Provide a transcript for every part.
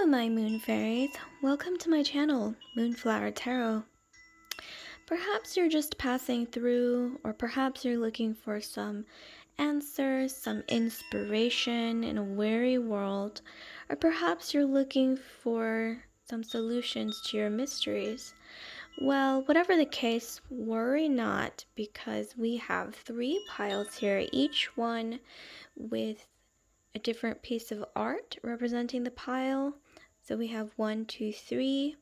Hello, my moon fairies. Welcome to my channel, Moonflower Tarot. Perhaps you're just passing through, or perhaps you're looking for some answers, some inspiration in a weary world, or perhaps you're looking for some solutions to your mysteries. Well, whatever the case, worry not, because we have 3 piles here, each one with a different piece of art representing the pile. So we have 1, 2, 3.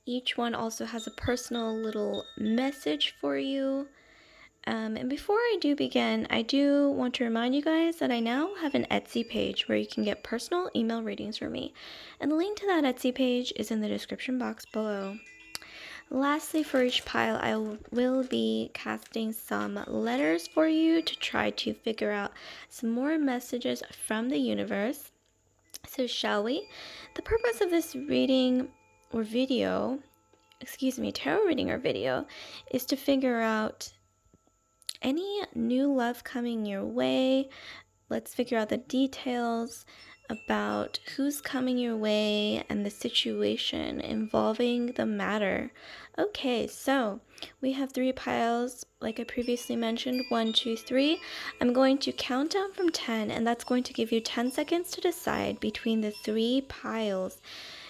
Each one also has a personal little message for you. And before I do begin, I do want to remind you guys that I now have an Etsy page where you can get personal email readings from me. And the link to that Etsy page is in the description box below. Lastly, for each pile, I will be casting some letters for you to try to figure out some more messages from the universe. So shall we? The purpose of this reading or video, tarot reading or video, is to figure out any new love coming your way. Let's figure out the details about who's coming your way and the situation involving the matter. Okay, so we have 3 piles, like I previously mentioned, 1, 2, 3. I'm going to count down from 10, and that's going to give you 10 seconds to decide between the 3 piles.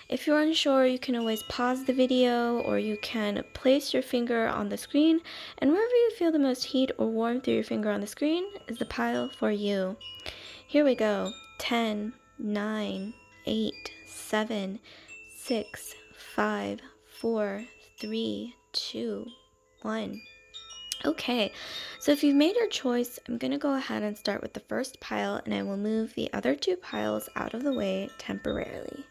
If you're unsure, you can always pause the video, or you can place your finger on the screen, and wherever you feel the most heat or warmth through your finger on the screen is the pile for you. Here we go. 10, 9, 8, 7, 6, 5, 4, 3, 2, 1. Okay, so if you've made your choice, I'm going to go ahead and start with the first pile, and I will move the other 2 piles out of the way temporarily.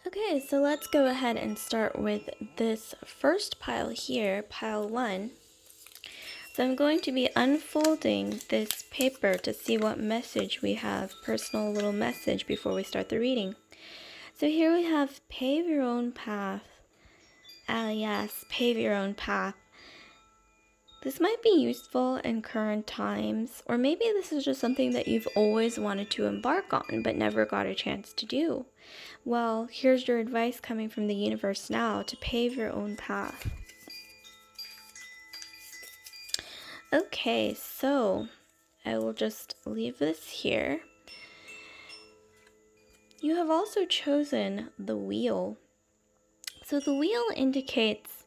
Okay, so let's go ahead and start with this first pile here, pile 1. So I'm going to be unfolding this paper to see what message we have, personal little message, before we start the reading. So here we have pave your own path. Ah yes, pave your own path. This might be useful in current times, or maybe this is just something that you've always wanted to embark on but never got a chance to do. Well, here's your advice coming from the universe now to pave your own path. Okay, so I will just leave this here. You have also chosen the wheel. So the wheel indicates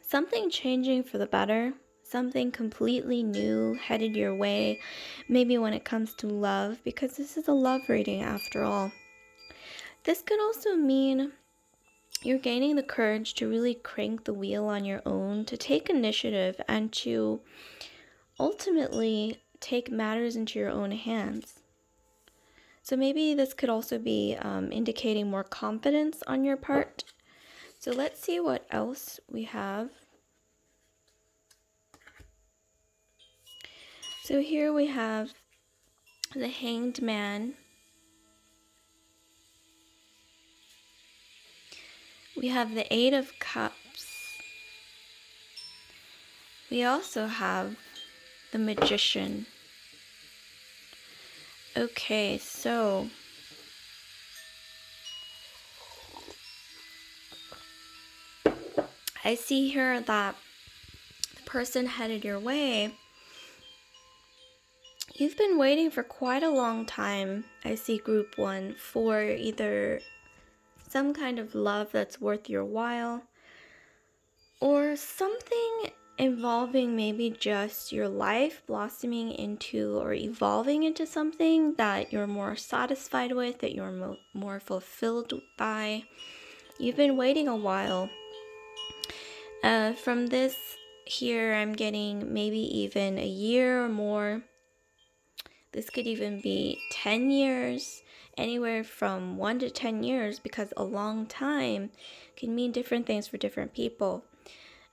something changing for the better, something completely new headed your way, maybe when it comes to love, because this is a love reading after all. This could also mean you're gaining the courage to really crank the wheel on your own, to take initiative, and to ultimately take matters into your own hands. So maybe this could also be indicating more confidence on your part. So let's see what else we have. So here we have the Hanged Man. We have the 8 of Cups. We also have the Magician. Okay, so I see here that the person headed your way, you've been waiting for quite a long time, I see group 1, for either some kind of love that's worth your while, or something involving maybe just your life blossoming into or evolving into something that you're more satisfied with, that you're more fulfilled by. You've been waiting a while. From this here, I'm getting maybe even a year or more. This could even be 10 years, anywhere from 1 to 10 years, because a long time can mean different things for different people.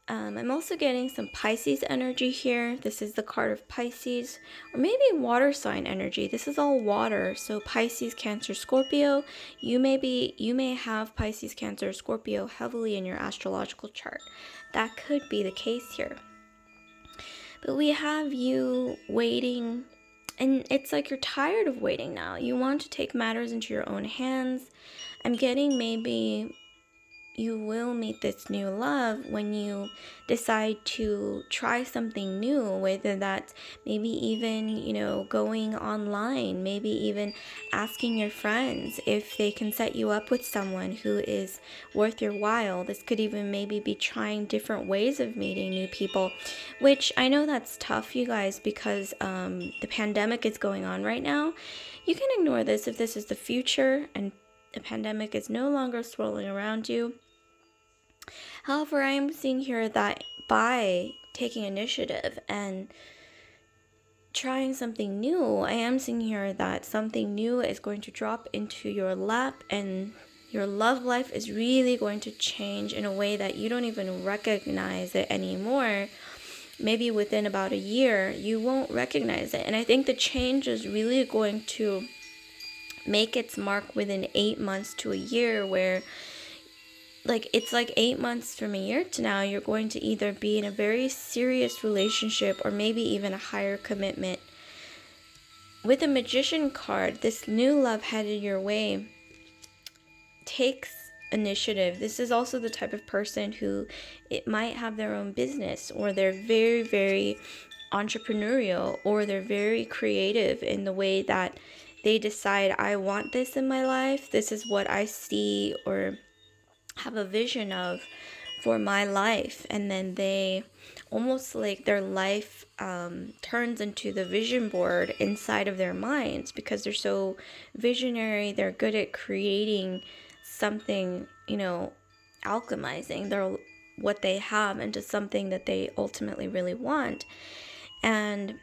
I'm also getting some Pisces energy here. This is the card of Pisces, or maybe water sign energy. This is all water. So Pisces, Cancer, Scorpio. You may have Pisces, Cancer, Scorpio heavily in your astrological chart. That could be the case here. But we have you waiting, and it's like you're tired of waiting now. You want to take matters into your own hands. I'm getting maybe you will meet this new love when you decide to try something new, whether that's maybe even, going online, maybe even asking your friends if they can set you up with someone who is worth your while. This could even maybe be trying different ways of meeting new people, which I know that's tough, you guys, because the pandemic is going on right now. You can ignore this if this is the future and the pandemic is no longer swirling around you. However, I am seeing here that by taking initiative and trying something new, I am seeing here that something new is going to drop into your lap, and your love life is really going to change in a way that you don't even recognize it anymore. Maybe within about a year, you won't recognize it. And I think the change is really going to make its mark within 8 months to a year, where it's like 8 months from a year to now, you're going to either be in a very serious relationship or maybe even a higher commitment. With the Magician card, this new love headed your way takes initiative. This is also the type of person who it might have their own business, or they're very, very entrepreneurial, or they're very creative in the way that they decide, I want this in my life. This is what I see or have a vision of for my life, and then they almost like their life turns into the vision board inside of their minds, because they're so visionary. They're good at creating something, alchemizing what they have into something that they ultimately really want. And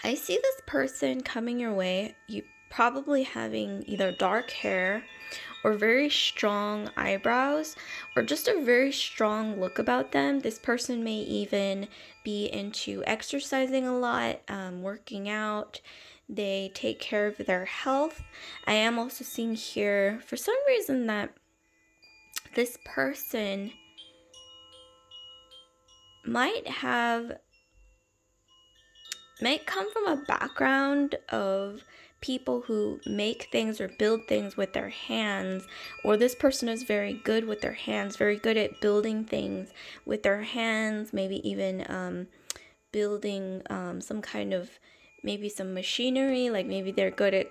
I see this person coming your way, you probably having either dark hair or very strong eyebrows, or just a very strong look about them. This person may even be into exercising a lot, working out. They take care of their health. I am also seeing here, for some reason, that this person might come from a background of people who make things or build things with their hands, or this person is very good with their hands, very good at building things with their hands, maybe even building some kind of, maybe some machinery, like maybe they're good at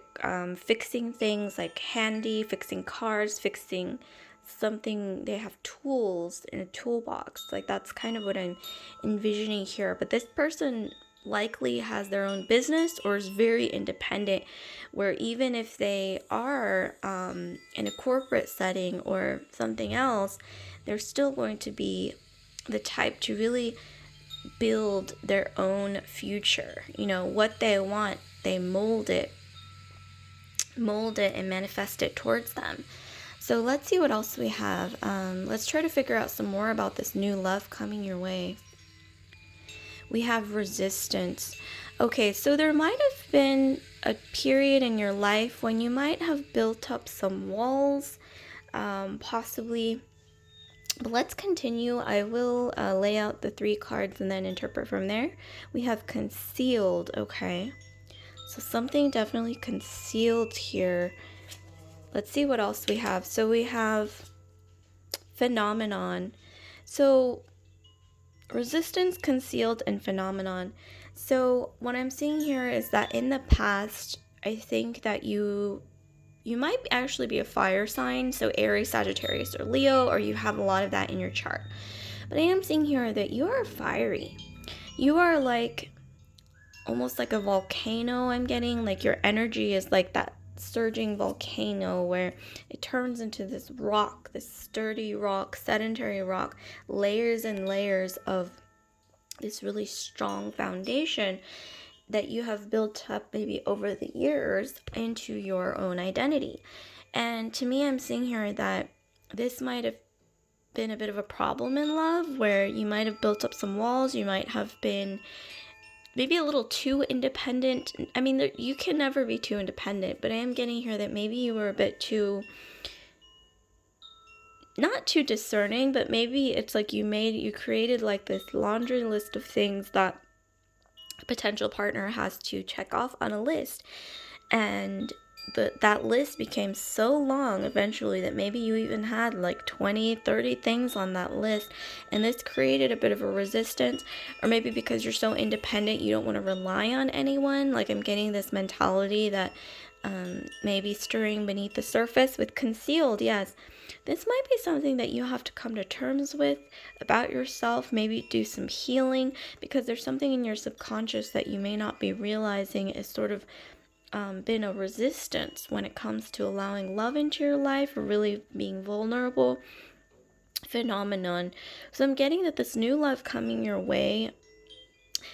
fixing things, like fixing cars, fixing something. They have tools in a toolbox. Like that's kind of what I'm envisioning here. But this person likely has their own business or is very independent, where even if they are in a corporate setting or something else, they're still going to be the type to really build their own future. What they want, they mold it and manifest it towards them. So let's see what else we have. Let's try to figure out some more about this new love coming your way. We have resistance. Okay, so there might have been a period in your life when you might have built up some walls, possibly. But let's continue. I will lay out the 3 cards and then interpret from there. We have concealed. Okay, so something definitely concealed here. Let's see what else we have. So we have phenomenon. So resistance, concealed, and phenomenon. So what I'm seeing here is that in the past, I think that you might actually be a fire sign, so Aries, Sagittarius, or Leo, or you have a lot of that in your chart. But I am seeing here that you are fiery. You are like almost like a volcano. I'm getting like your energy is like that surging volcano where it turns into this rock, this sturdy rock, sedentary rock, layers and layers of this really strong foundation that you have built up maybe over the years into your own identity. And to me, I'm seeing here that this might have been a bit of a problem in love, where you might have built up some walls, you might have been maybe a little too independent. I mean, you can never be too independent, but I am getting here that maybe you were a bit too, not too discerning, but maybe it's like you created like this laundry list of things that a potential partner has to check off on a list. And that list became so long eventually that maybe you even had like 20, 30 things on that list, and this created a bit of a resistance. Or maybe because you're so independent, you don't want to rely on anyone. Like, I'm getting this mentality that maybe stirring beneath the surface with concealed. Yes, this might be something that you have to come to terms with about yourself, maybe do some healing, because there's something in your subconscious that you may not be realizing is sort of been a resistance when it comes to allowing love into your life, or really being vulnerable phenomenon. So I'm getting that this new love coming your way,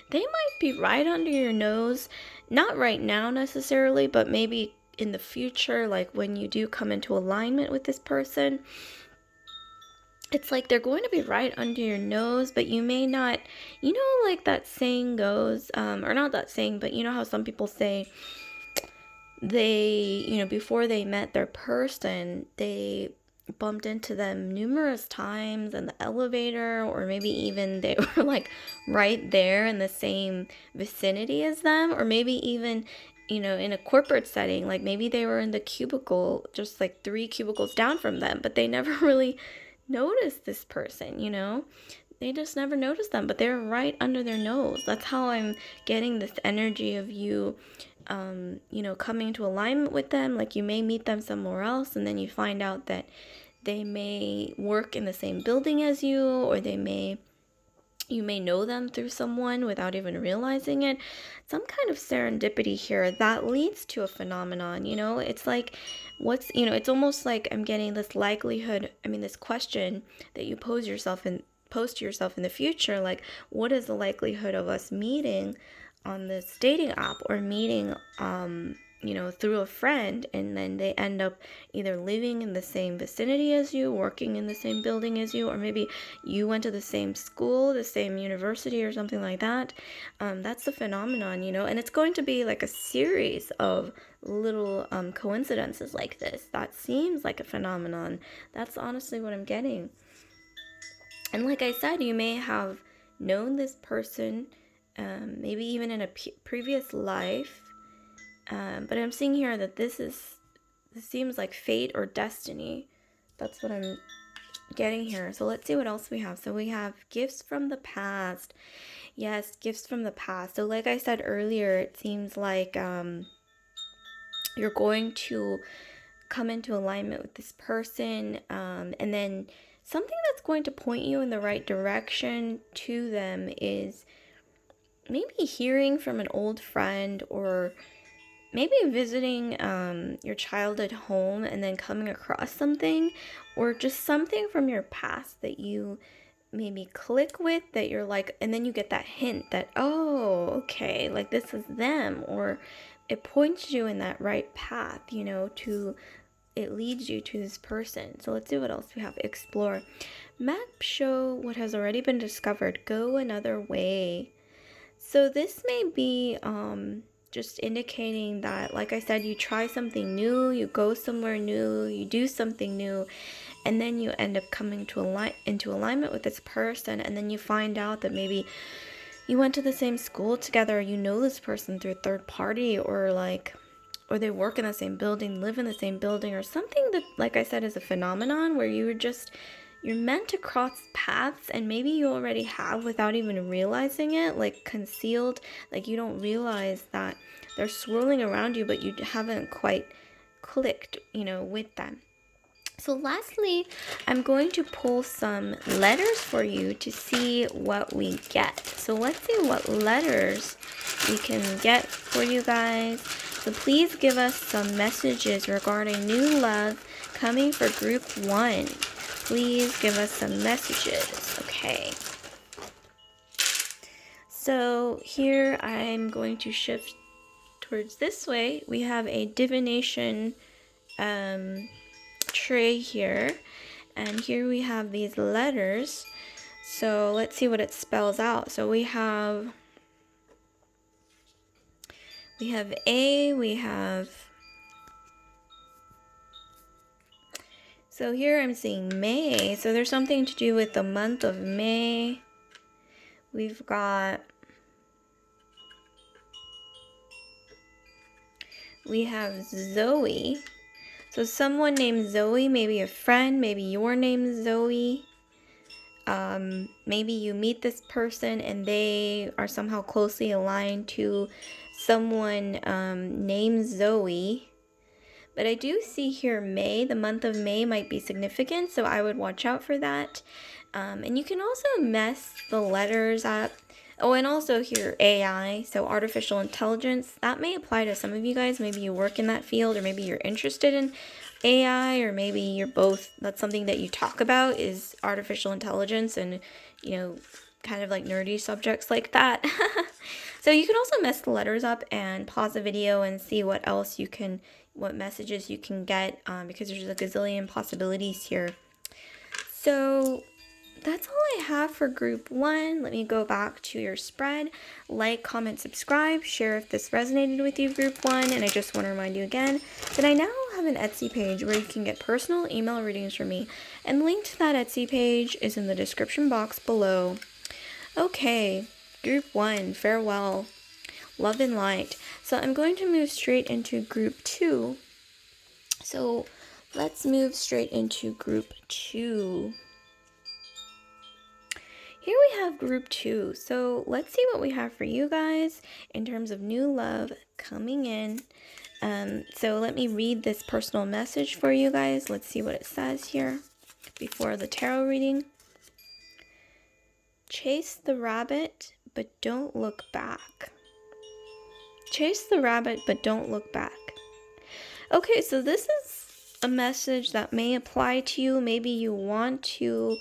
they might be right under your nose, not right now necessarily, but maybe in the future, like when you do come into alignment with this person. It's like they're going to be right under your nose, but you may not, like that saying goes, or not that saying, but you know how some people say, before they met their person, they bumped into them numerous times in the elevator, or maybe even they were like right there in the same vicinity as them, or maybe even, in a corporate setting, like maybe they were in the cubicle just like 3 cubicles down from them, but they never really noticed this person, They just never noticed them, but they're right under their nose. That's how I'm getting this energy of you, coming into alignment with them. Like, you may meet them somewhere else, and then you find out that they may work in the same building as you, or you may know them through someone without even realizing it. Some kind of serendipity here that leads to a phenomenon, It's like, it's almost like I'm getting this likelihood, this question that you pose to yourself in the future, like, what is the likelihood of us meeting on this dating app, or meeting through a friend, and then they end up either living in the same vicinity as you, working in the same building as you, or maybe you went to the same school, the same university, or something like that. That's the phenomenon, and it's going to be like a series of little coincidences like this that seems like a phenomenon. That's honestly what I'm getting. And like I said, you may have known this person, maybe even in a previous life. But I'm seeing here that this seems like fate or destiny. That's what I'm getting here. So let's see what else we have. So we have gifts from the past. Yes, gifts from the past. So like I said earlier, it seems like you're going to come into alignment with this person, and then something that's going to point you in the right direction to them is maybe hearing from an old friend, or maybe visiting your childhood home and then coming across something, or just something from your past that you maybe click with, that you're like, and then you get that hint that, oh, okay, like this is them, or it points you in that right path, it leads you to this person. So let's see what else we have. Explore. Map show what has already been discovered. Go another way. So this may be just indicating that, like I said, you try something new, you go somewhere new, you do something new, and then you end up coming to into alignment with this person, and then you find out that maybe you went to the same school together, you know this person through a third party, or they work in the same building, live in the same building, or something that, like I said, is a phenomenon where you're meant to cross paths, and maybe you already have without even realizing it, like concealed, like you don't realize that they're swirling around you, but you haven't quite clicked, with them. So lastly, I'm going to pull some letters for you to see what we get. So let's see what letters we can get for you guys. So please give us some messages regarding new love coming for group 1. Please give us some messages. Okay. So here I'm going to shift towards this way. We have a divination tray here. And here we have these letters. So let's see what it spells out. So we have A, so here I'm seeing May. So there's something to do with the month of May. We've got, we have Zoe. So someone named Zoe, maybe a friend, maybe your name is Zoe. Maybe you meet this person and they are somehow closely aligned to someone named Zoe. But I do see here May, the month of May might be significant, so I would watch out for that. And you can also mess the letters up. Oh, and also here AI, so artificial intelligence, that may apply to some of you guys. Maybe you work in that field, or maybe you're interested in AI, or maybe you're both. That's something that you talk about, is artificial intelligence and, you know, kind of like nerdy subjects like that. So you can also mess the letters up and pause the video and see what else you can, what messages you can get, because there's a gazillion possibilities here. So that's all I have for group 1. Let me go back to your spread. Like, comment, subscribe, share if this resonated with you, group 1. And I just want to remind you again that I now have an Etsy page where you can get personal email readings from me. And the link to that Etsy page is in the description box below. Okay, group 1, farewell. Love and light. So I'm going to move straight into group 2. So let's move straight into group 2. Here we have group 2. So let's see what we have for you guys in terms of new love coming in. So let me read this personal message for you guys. Let's see what it says here before the tarot reading. Chase the rabbit, but don't look back. Chase the rabbit, but don't look back. Okay, so this is a message that may apply to you. Maybe you want to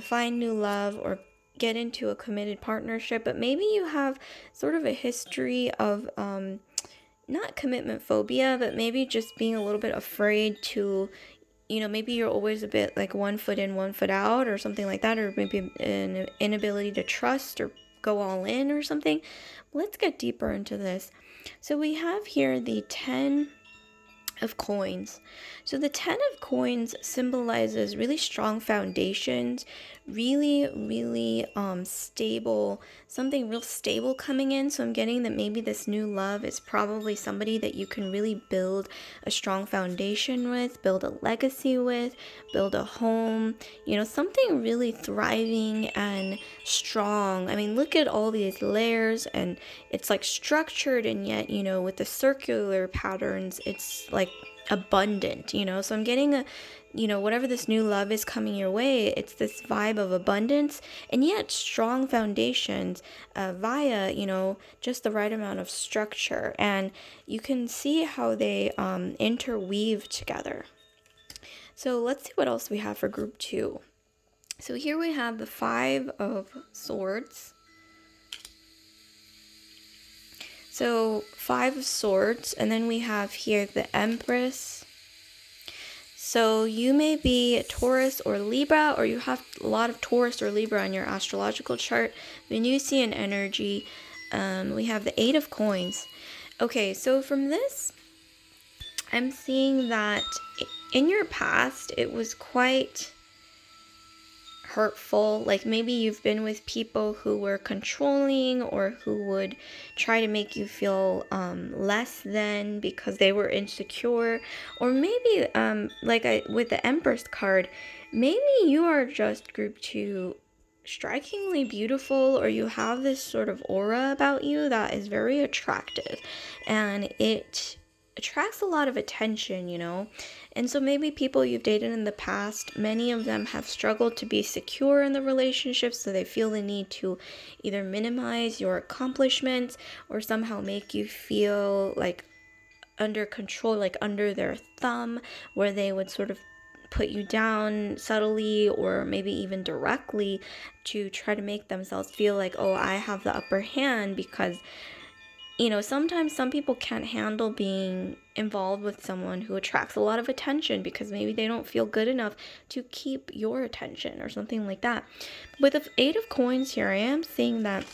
find new love or get into a committed partnership, but maybe you have sort of a history of not commitment phobia, but maybe just being a little bit afraid to, you know, maybe you're always a bit like 1 foot in, 1 foot out or something like that, or maybe an inability to trust or go all in or something. Let's get deeper into this. So we have here the 10 of coins. So the 10 of coins symbolizes really strong foundations, really stable, something real stable coming in. So I'm getting that maybe this new love is probably somebody that you can really build a strong foundation with, build a legacy with, build a home, you know, something really thriving and strong. I mean, look at all these layers, and it's like structured, and yet, you know, with the circular patterns, it's like abundant, you know. So I'm getting a, you know, whatever this new love is coming your way, it's this vibe of abundance and yet strong foundations via, you know, just the right amount of structure. And you can see how they interweave together. So let's see what else we have for group 2. So here we have the 5 of Swords. So 5 of Swords, and then we have here the Empress. So you may be a Taurus or Libra, or you have a lot of Taurus or Libra on your astrological chart. Venusian energy. We have the 8 of Coins. Okay, so from this, I'm seeing that in your past, it was quite hurtful. Like maybe you've been with people who were controlling or who would try to make you feel less than because they were insecure, or maybe with the Empress card, maybe you are just group 2 strikingly beautiful, or you have this sort of aura about you that is very attractive and it attracts a lot of attention, you know. And so maybe people you've dated in the past, many of them have struggled to be secure in the relationship, so they feel the need to either minimize your accomplishments or somehow make you feel like under control, like under their thumb, where they would sort of put you down subtly or maybe even directly to try to make themselves feel like, oh, I have the upper hand because, sometimes some people can't handle being involved with someone who attracts a lot of attention because maybe they don't feel good enough to keep your attention or something like that. With the Eight of Coins here, I am seeing that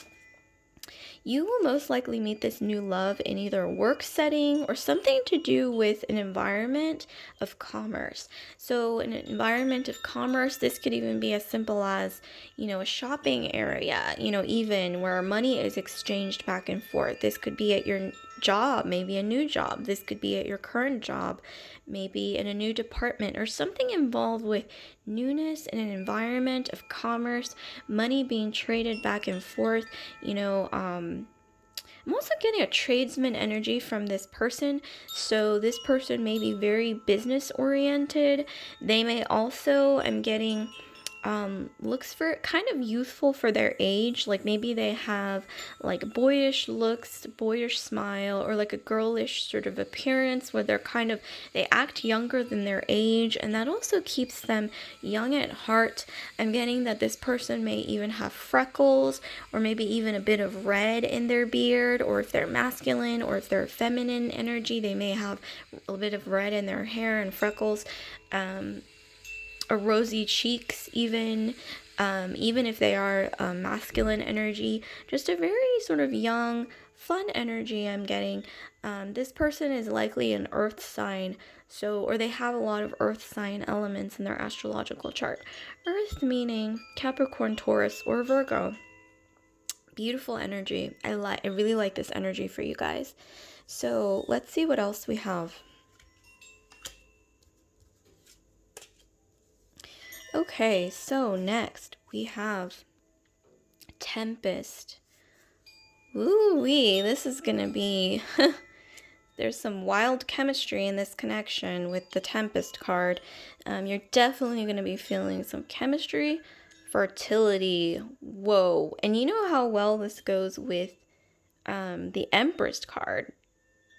you will most likely meet this new love in either a work setting or something to do with an environment of commerce. So, in an environment of commerce, this could even be as simple as, a shopping area, even where money is exchanged back and forth. This could be at your job, maybe a new job. This could be at your current job, maybe in a new department, or something involved with newness in an environment of commerce, money being traded back and forth. I'm also getting a tradesman energy from this person. So this person may be very business oriented. They may also, I'm getting, looks for kind of youthful for their age. Like maybe they have like boyish looks, boyish smile, or like a girlish sort of appearance where they act younger than their age, and that also keeps them young at heart. I'm getting that this person may even have freckles, or maybe even a bit of red in their beard, or if they're masculine or if they're feminine energy, they may have a bit of red in their hair and freckles. Or rosy cheeks, even if they are masculine energy, just a very sort of young, fun energy I'm getting. This person is likely an earth sign, or they have a lot of earth sign elements in their astrological chart. Earth meaning Capricorn, Taurus, or Virgo. Beautiful energy. I really like this energy for you guys. So let's see what else we have. Okay, so next we have Tempest. Ooh-wee, this is gonna be... There's some wild chemistry in this connection with the Tempest card. You're definitely going to be feeling some chemistry, fertility. Whoa. And you know how well this goes with the Empress card.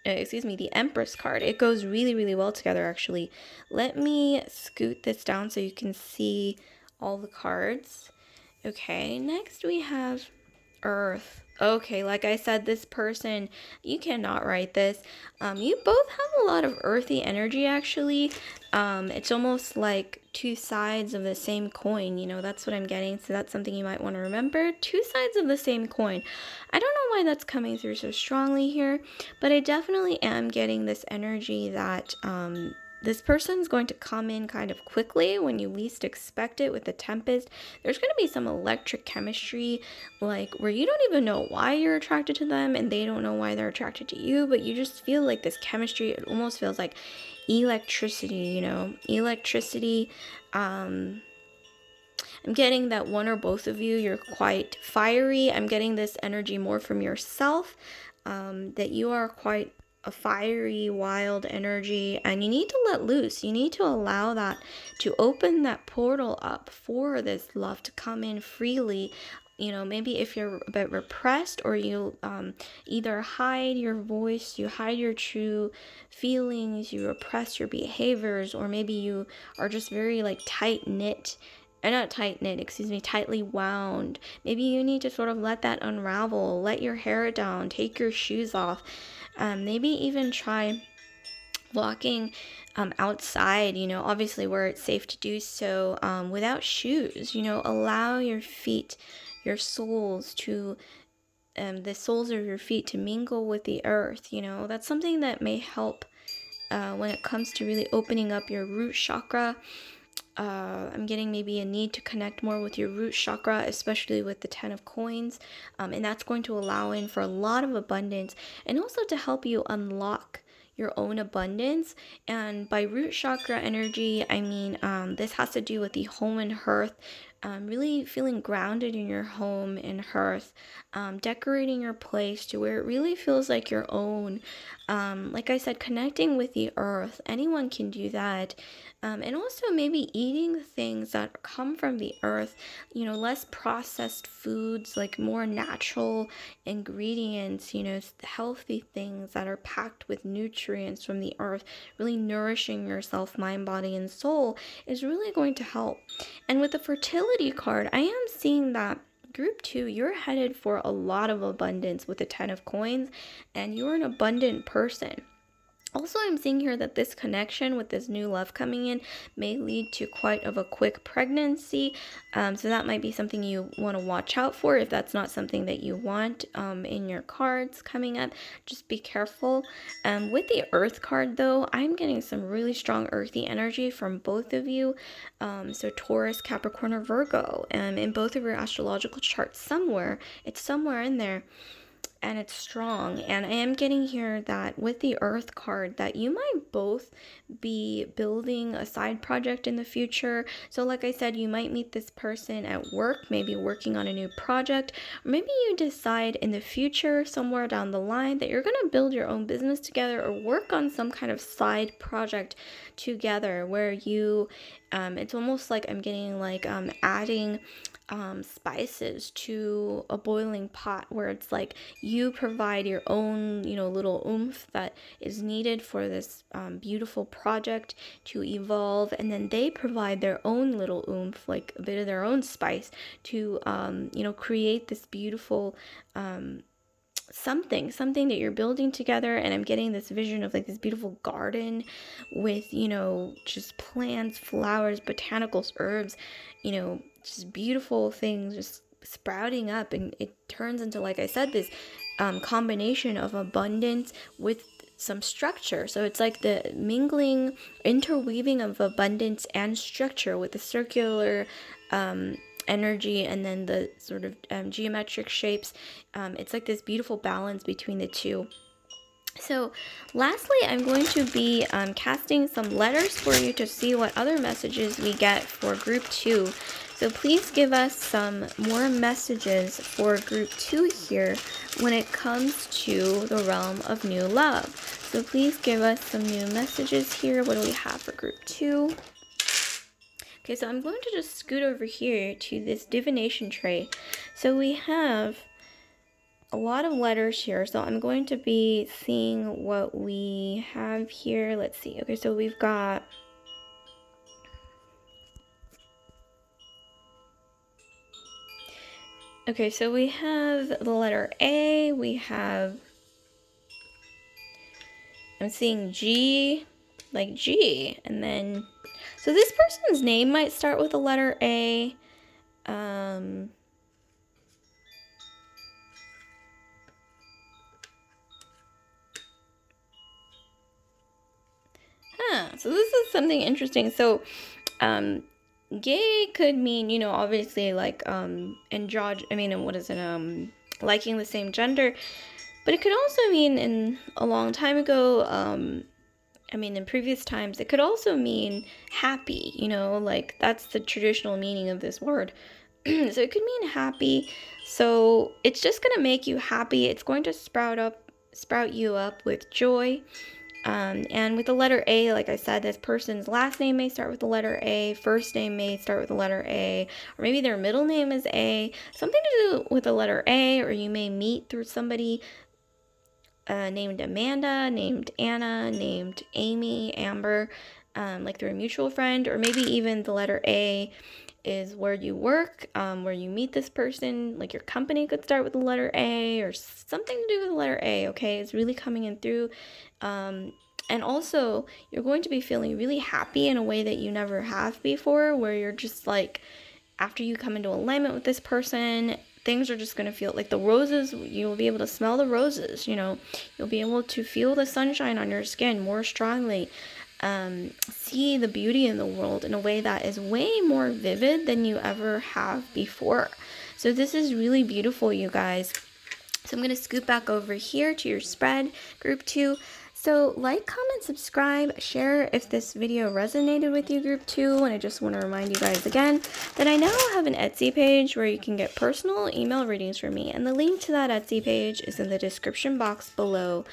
The Empress card. It goes really, really well together, actually. Let me scoot this down so you can see all the cards. Okay, next we have Earth. Okay, like I said, this person, you cannot write this. You both have a lot of earthy energy, actually. It's almost like two sides of the same coin, that's what I'm getting. So that's something you might want to remember. Two sides of the same coin. I don't know why that's coming through so strongly here, but I definitely am getting this energy that, this person's going to come in kind of quickly when you least expect it with the Tempest. There's going to be some electric chemistry, like where you don't even know why you're attracted to them and they don't know why they're attracted to you, but you just feel like this chemistry. It almost feels like electricity, electricity. I'm getting that one or both of you, you're quite fiery. I'm getting this energy more from yourself, that you are quite a fiery, wild energy, and you need to let loose. You need to allow that to open that portal up for this love to come in freely. Maybe if you're a bit repressed, or you either hide your voice, you hide your true feelings, you repress your behaviors, or maybe you are just very like tightly wound. Maybe you need to sort of let that unravel, let your hair down, take your shoes off. Maybe even try walking outside, obviously where it's safe to do so, without shoes. Allow your feet, your soles to, the soles of your feet to mingle with the earth. That's something that may help when it comes to really opening up your root chakra. I'm getting maybe a need to connect more with your root chakra, especially with the 10 of coins. And that's going to allow in for a lot of abundance, and also to help you unlock your own abundance. And by root chakra energy, I mean, this has to do with the home and hearth, really feeling grounded in your home and hearth, decorating your place to where it really feels like your own. Like I said, connecting with the earth. Anyone can do that. And also maybe eating things that come from the earth, less processed foods, like more natural ingredients, healthy things that are packed with nutrients from the earth. Really nourishing yourself, mind, body, and soul is really going to help. And with the fertility card, I am seeing that group 2, you're headed for a lot of abundance with the 10 of coins, and you're an abundant person. Also, I'm seeing here that this connection with this new love coming in may lead to quite of a quick pregnancy. So that might be something you want to watch out for if that's not something that you want in your cards coming up. Just be careful. With the Earth card, though, I'm getting some really strong earthy energy from both of you. So Taurus, Capricorn, or Virgo. In both of your astrological charts somewhere. It's somewhere in there. And it's strong. And I am getting here that with the Earth card that you might both be building a side project in the future. So like I said, you might meet this person at work, maybe working on a new project, or maybe you decide in the future somewhere down the line that you're going to build your own business together or work on some kind of side project together where you it's almost like I'm getting like adding spices to a boiling pot, where it's like you provide your own, little oomph that is needed for this beautiful project to evolve, and then they provide their own little oomph, like a bit of their own spice to, create this beautiful something that you're building together. And I'm getting this vision of like this beautiful garden with, just plants, flowers, botanicals, herbs, just beautiful things just sprouting up, and it turns into, like I said, this combination of abundance with some structure. So it's like the mingling, interweaving of abundance and structure with the circular energy, and then the sort of geometric shapes. It's like this beautiful balance between the two. So lastly, I'm going to be casting some letters for you to see what other messages we get for group 2. So please give us some more messages for group 2 here when it comes to the realm of new love. So please give us some new messages here. What do we have for group 2? Okay, so I'm going to just scoot over here to this divination tray. So we have a lot of letters here, so I'm going to be seeing what we have here. Let's see. Okay, so we've got so we have the letter A, I'm seeing G, like G, and then, so this person's name might start with the letter A. So this is something interesting. So, gay could mean, obviously like, liking the same gender, but it could also mean in a long time ago, in previous times, it could also mean happy, like that's the traditional meaning of this word. So it could mean happy. So it's just going to make you happy. It's going to sprout you up with joy. And with the letter A, like I said, this person's last name may start with the letter A, first name may start with the letter A, or maybe their middle name is A, something to do with the letter A, or you may meet through somebody named Amanda, named Anna, named Amy, Amber, like through a mutual friend, or maybe even the letter A is where you work, where you meet this person, like your company could start with the letter A, or something to do with the letter A, okay? It's really coming in through. And also, you're going to be feeling really happy in a way that you never have before, where you're just like, after you come into alignment with this person, things are just going to feel like the roses. You'll be able to smell the roses, you'll be able to feel the sunshine on your skin more strongly, see the beauty in the world in a way that is way more vivid than you ever have before. So this is really beautiful, you guys. So I'm going to scoot back over here to your spread, group 2. So like, comment, subscribe, share if this video resonated with you, group 2. And I just want to remind you guys again that I now have an Etsy page where you can get personal email readings from me. And the link to that Etsy page is in the description box below.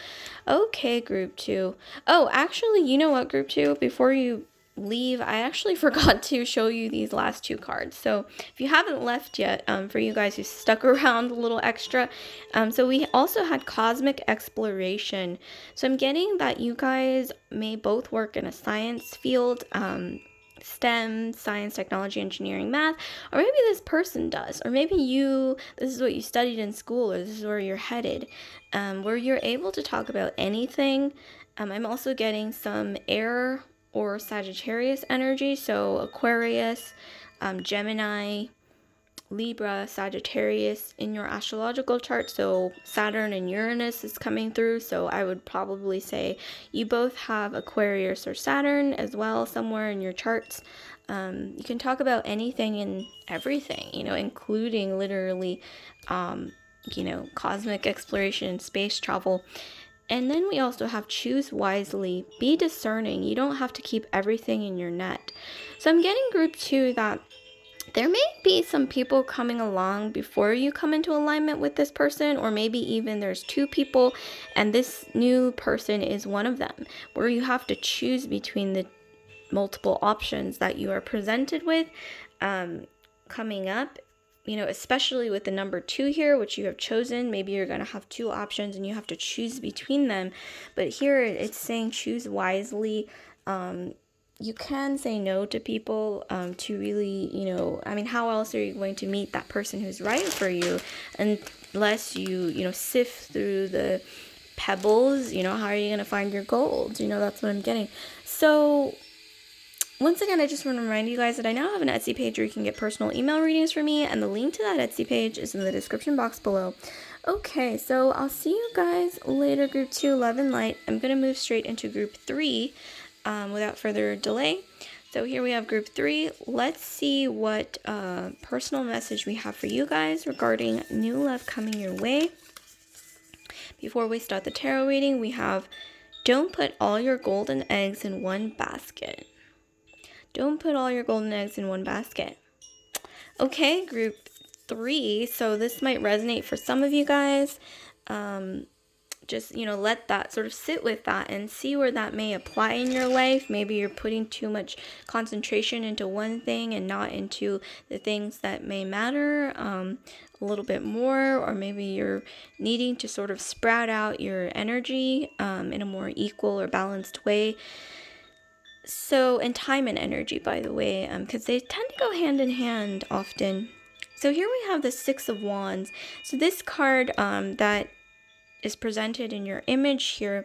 Okay, group 2. Oh, actually, you know what, group 2? Before you leave, I actually forgot to show you these last 2 cards. So if you haven't left yet, for you guys who stuck around a little extra, so we also had Cosmic Exploration. So I'm getting that you guys may both work in a science field, STEM, science, technology, engineering, math, or maybe this person does, or maybe this is what you studied in school, or this is where you're headed, where you're able to talk about anything. I'm also getting some air or Sagittarius energy, so Aquarius, Gemini, Libra, Sagittarius in your astrological chart. So Saturn and Uranus is coming through. So I would probably say you both have Aquarius or Saturn as well somewhere in your charts. You can talk about anything and everything, including literally, cosmic exploration, space travel. And then we also have choose wisely, be discerning. You don't have to keep everything in your net. So I'm getting group 2 that there may be some people coming along before you come into alignment with this person, or maybe even there's 2 people and this new person is one of them, where you have to choose between the multiple options that you are presented with coming up. Especially with the number 2 here, which you have chosen, maybe you're going to have 2 options and you have to choose between them. But here it's saying choose wisely. You can say no to people to really, how else are you going to meet that person who's right for you unless you sift through the pebbles? How are you going to find your gold? That's what I'm getting. So once again, I just want to remind you guys that I now have an Etsy page where you can get personal email readings from me, and the link to that Etsy page is in the description box below. Okay, so I'll see you guys later, group 2, love and light. I'm going to move straight into group 3 without further delay. So here we have group 3. Let's see what personal message we have for you guys regarding new love coming your way. Before we start the tarot reading, we have don't put all your golden eggs in one basket. Don't put all your golden eggs in one basket. Okay, group 3. So this might resonate for some of you guys. Just, let that sort of sit with that and see where that may apply in your life. Maybe you're putting too much concentration into one thing and not into the things that may matter a little bit more, or maybe you're needing to sort of sprout out your energy in a more equal or balanced way. So, and time and energy, by the way, because they tend to go hand in hand often. So here we have the 6 of Wands. So this card that is presented in your image here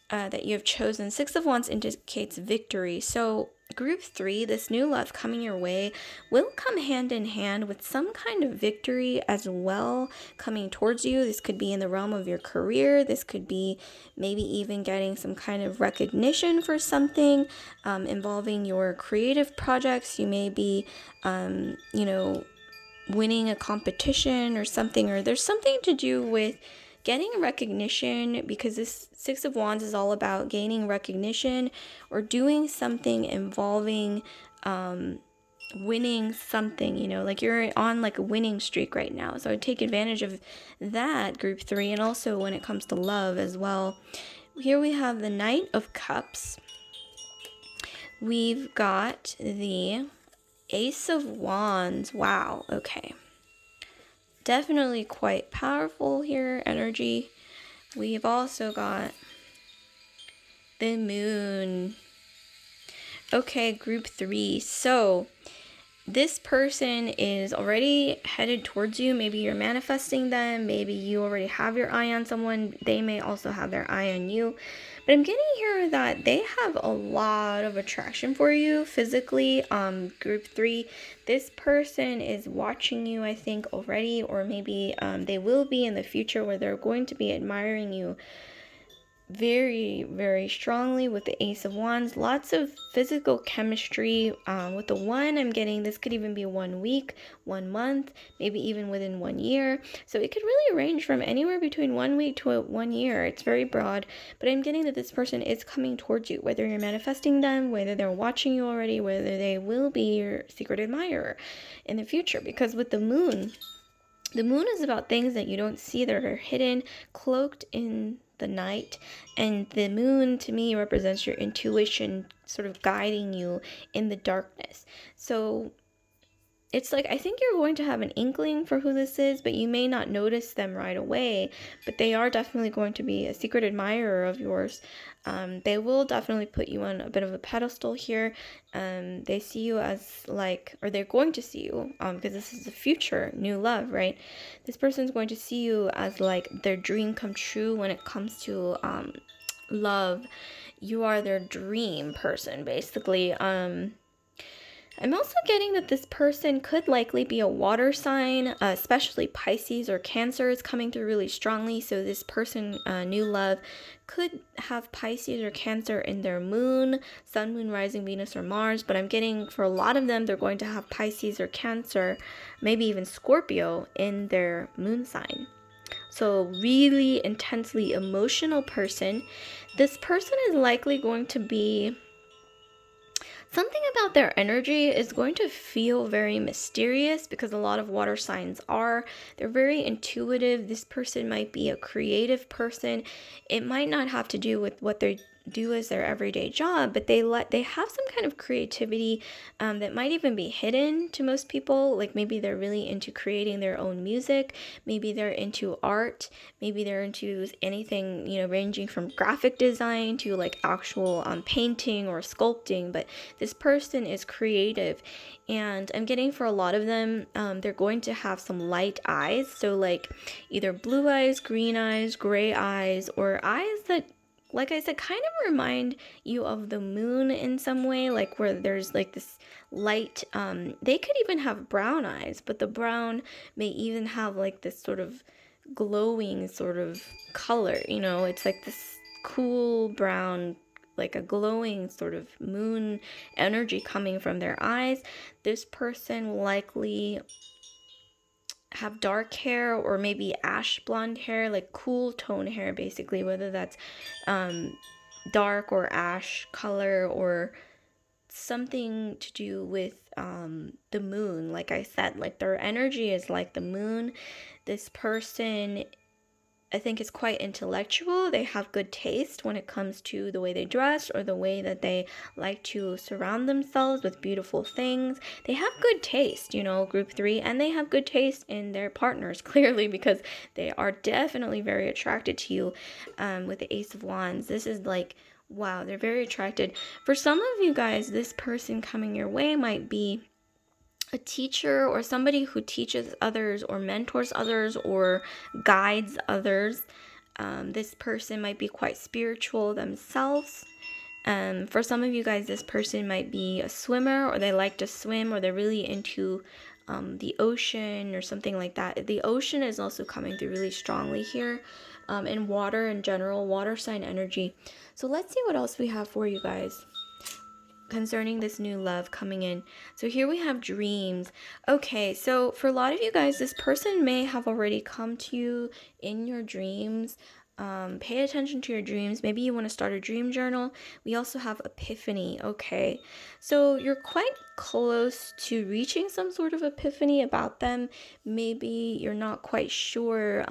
that you have chosen, 6 of Wands indicates victory. So group 3, this new love coming your way will come hand in hand with some kind of victory as well coming towards you. This could be in the realm of your career. This could be maybe even getting some kind of recognition for something involving your creative projects. You may be, winning a competition or something, or there's something to do with getting recognition, because this 6 of Wands is all about gaining recognition or doing something involving winning something, like you're on like a winning streak right now. So I'd take advantage of that, group 3, and also when it comes to love as well. Here we have the Knight of Cups. We've got the Ace of Wands. Wow, okay. Definitely quite powerful here, energy. We've also got the Moon. Okay, group 3. So this person is already headed towards you. Maybe you're manifesting them. Maybe you already have your eye on someone. They may also have their eye on you. But I'm getting here that they have a lot of attraction for you physically. Group 3, this person is watching you, I think, already, or maybe they will be in the future, where they're going to be admiring you very, very strongly with the Ace of Wands. Lots of physical chemistry. With the 1, I'm getting this could even be 1 week, 1 month, maybe even within 1 year. So it could really range from anywhere between 1 week to 1 year. It's very broad, but I'm getting that this person is coming towards you, whether you're manifesting them, whether they're watching you already, whether they will be your secret admirer in the future. Because with the Moon is about things that you don't see, that are hidden, cloaked in the night. And the Moon to me represents your intuition, sort of guiding you in the darkness. So it's like, I think you're going to have an inkling for who this is, but you may not notice them right away. But they are definitely going to be a secret admirer of yours. They will definitely put you on a bit of a pedestal here. They see you as like, or they're going to see you, because this is the future new love, right? This person's going to see you as like their dream come true when it comes to love. You are their dream person, basically. I'm also getting that this person could likely be a water sign, especially Pisces or Cancer is coming through really strongly. So this person, new love, could have Pisces or Cancer in their moon, Sun, Moon, Rising, Venus, or Mars. But I'm getting for a lot of them, they're going to have Pisces or Cancer, maybe even Scorpio in their moon sign. So really intensely emotional person. This person is likely going to be, something about their energy is going to feel very mysterious, because a lot of water signs are. They're very intuitive. This person might be a creative person. It might not have to do with what they do as their everyday job, but they have some kind of creativity that might even be hidden to most people. Like maybe they're really into creating their own music, maybe they're into art, maybe they're into anything, ranging from graphic design to like actual painting or sculpting. But this person is creative, and I'm getting for a lot of them, they're going to have some light eyes. So like either blue eyes, green eyes, gray eyes, or eyes that, like I said, kind of remind you of the moon in some way, like where there's like this light. They could even have brown eyes, but the brown may even have like this sort of glowing sort of color. It's like this cool brown, like a glowing sort of moon energy coming from their eyes. This person will likely have dark hair or maybe ash blonde hair, like cool tone hair, basically, whether that's dark or ash color or something to do with the moon. Like I said, like their energy is like the moon. This person, I think, is quite intellectual. They have good taste when it comes to the way they dress or the way that they like to surround themselves with beautiful things. They have good taste, group 3, and they have good taste in their partners, clearly, because they are definitely very attracted to you. With the Ace of Wands, this is like, wow, they're very attracted. For some of you guys, this person coming your way might be a teacher or somebody who teaches others or mentors others or guides others. This person might be quite spiritual themselves. For some of you guys, this person might be a swimmer, or they like to swim, or they're really into the ocean or something like that. The ocean is also coming through really strongly here, and water in general, water sign energy. So let's see what else we have for you guys concerning this new love coming in. So here we have dreams. Okay, so for a lot of you guys, this person may have already come to you in your dreams. Pay attention to your dreams. Maybe you want to start a dream journal. We also have epiphany. Okay, so you're quite close to reaching some sort of epiphany about them. Maybe you're not quite sure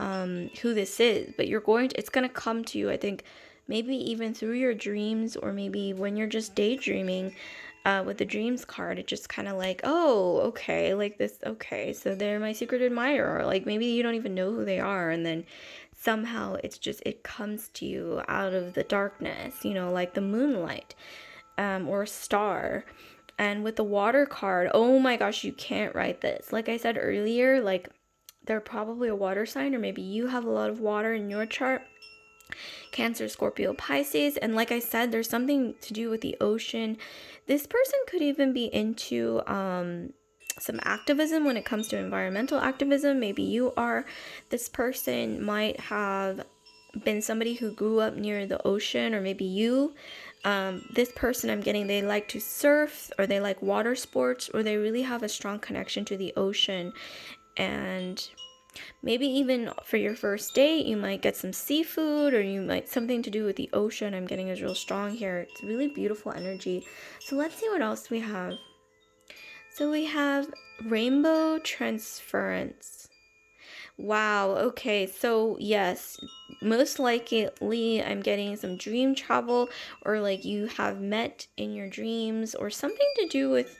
who this is, but it's going to come to you, I think, maybe even through your dreams, or maybe when you're just daydreaming with the dreams card. It just kind of like, oh, okay, like this, okay, so they're my secret admirer. Or like maybe you don't even know who they are, and then somehow it comes to you out of the darkness, like the moonlight, or a star. And with the water card, oh my gosh, you can't write this. Like I said earlier, like they're probably a water sign, or maybe you have a lot of water in your chart. Cancer, Scorpio, Pisces. And like I said, there's something to do with the ocean. This person could even be into some activism when it comes to environmental activism. Maybe you are. This person might have been somebody who grew up near the ocean, or maybe you. This person, I'm getting, they like to surf, or they like water sports, or they really have a strong connection to the ocean. And maybe even for your first date, you might get some seafood, or you might something to do with the ocean. I'm getting is real strong here. It's really beautiful energy. So let's see what else we have. So we have rainbow transference. Wow, okay, so yes, most likely I'm getting some dream travel, or like you have met in your dreams, or something to do with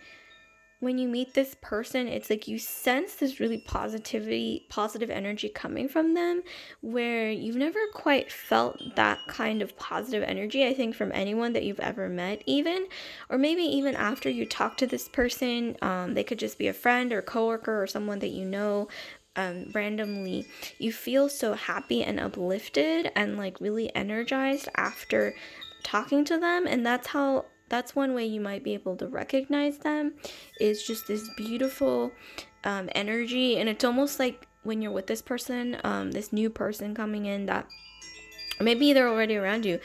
when you meet this person, it's like you sense this really positive energy coming from them, where you've never quite felt that kind of positive energy, I think, from anyone that you've ever met, even, or maybe even after you talk to this person. They could just be a friend or coworker or someone that you know randomly. You feel so happy and uplifted and like really energized after talking to them, and that's one way you might be able to recognize them, is just this beautiful energy. And it's almost like when you're with this person, this new person coming in, that maybe they're already around you,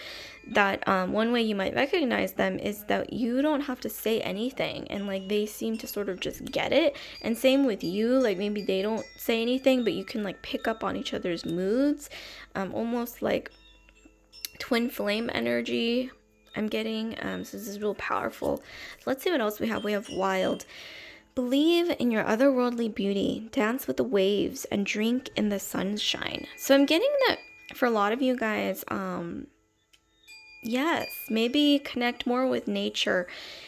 that one way you might recognize them is that you don't have to say anything, and like they seem to sort of just get it. And same with you, like maybe they don't say anything, but you can like pick up on each other's moods, almost like twin flame energy I'm getting. So this is real powerful. So let's see what else we have. We have wild. Believe in your otherworldly beauty, dance with the waves, and drink in the sunshine. So I'm getting that for a lot of you guys, yes, maybe connect more with nature,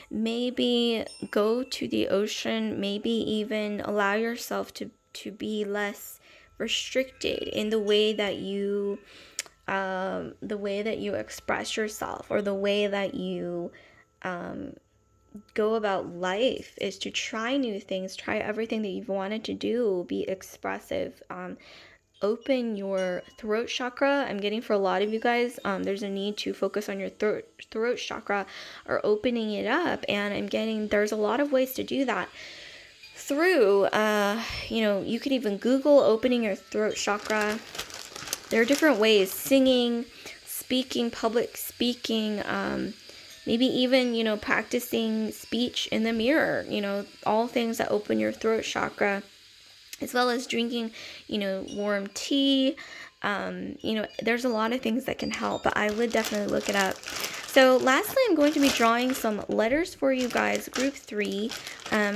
maybe go to the ocean, maybe even allow yourself to be less restricted in the way that you express yourself, or the way that you go about life, is to try new things, try everything that you've wanted to do, be expressive, open your throat chakra. I'm getting for a lot of you guys, there's a need to focus on your throat chakra, or opening it up. And I'm getting there's a lot of ways to do that through, you could even Google opening your throat chakra. There are different ways: singing, speaking, public speaking, maybe even, practicing speech in the mirror, all things that open your throat chakra, as well as drinking, warm tea. There's a lot of things that can help, but I would definitely look it up. So lastly, I'm going to be drawing some letters for you guys, group 3.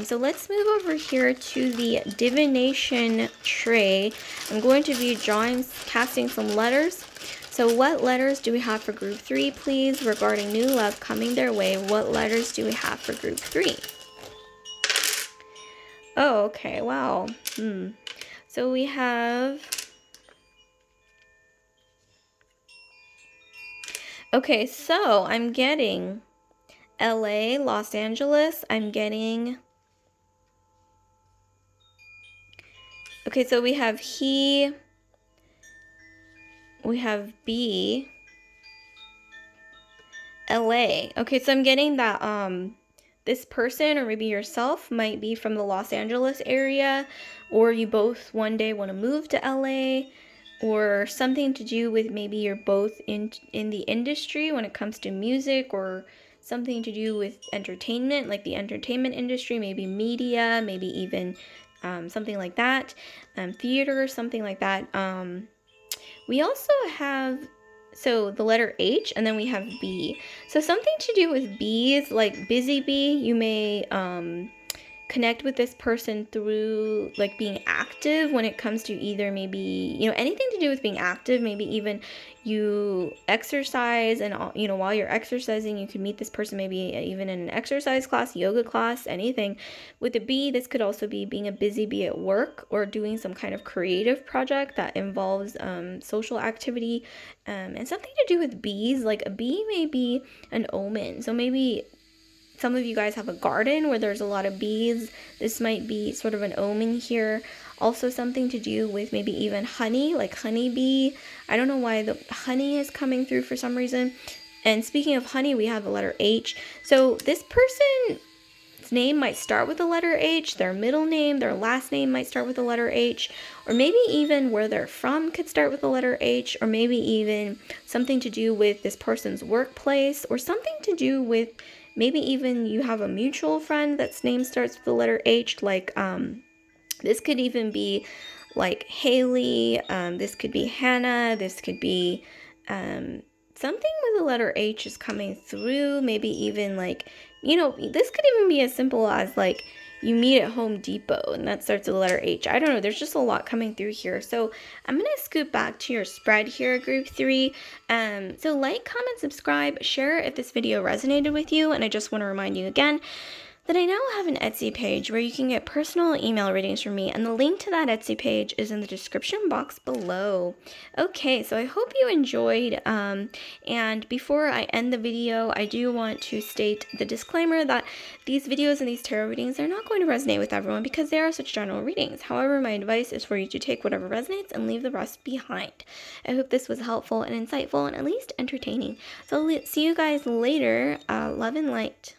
So let's move over here to the divination tray. I'm going to be casting some letters. So what letters do we have for group 3, please, regarding new love coming their way? What letters do we have for group 3? Oh, okay, wow. So we have... Okay, so I'm getting LA, Los Angeles. I'm getting... Okay, so we have he... We have B, LA. Okay, so I'm getting that this person, or maybe yourself, might be from the Los Angeles area, or you both one day want to move to LA, or something to do with maybe you're both in the industry when it comes to music, or something to do with entertainment, like the entertainment industry, maybe media, maybe even something like that, theater, something like that. We also have, so the letter H, and then we have B. So something to do with bees, like busy bee. You may connect with this person through like being active when it comes to either maybe, anything to do with being active. Maybe even you exercise, and while you're exercising, you could meet this person maybe even in an exercise class, yoga class, anything. With the bee, this could also be being a busy bee at work, or doing some kind of creative project that involves social activity, and something to do with bees. Like a bee may be an omen, so maybe some of you guys have a garden where there's a lot of bees. This might be sort of an omen here. Also something to do with maybe even honey, like honeybee. I don't know why the honey is coming through for some reason. And speaking of honey, we have the letter H. So this person's name might start with the letter H. Their middle name, their last name might start with the letter H. Or maybe even where they're from could start with the letter H. Or maybe even something to do with this person's workplace. Or something to do with... Maybe even you have a mutual friend that's name starts with the letter H, like this could even be like Haley, this could be Hannah, this could be something with the letter H is coming through. Maybe even like, this could even be as simple as like you meet at Home Depot and that starts with the letter H. I don't know. There's just a lot coming through here. So I'm going to scoot back to your spread here, group 3. So like, comment, subscribe, share if this video resonated with you. And I just want to remind you again, that I now have an Etsy page where you can get personal email readings from me, and the link to that Etsy page is in the description box below. Okay, so I hope you enjoyed, and before I end the video, I do want to state the disclaimer that these videos and these tarot readings are not going to resonate with everyone because they are such general readings. However, my advice is for you to take whatever resonates and leave the rest behind. I hope this was helpful and insightful and at least entertaining. So see you guys later. Love and light.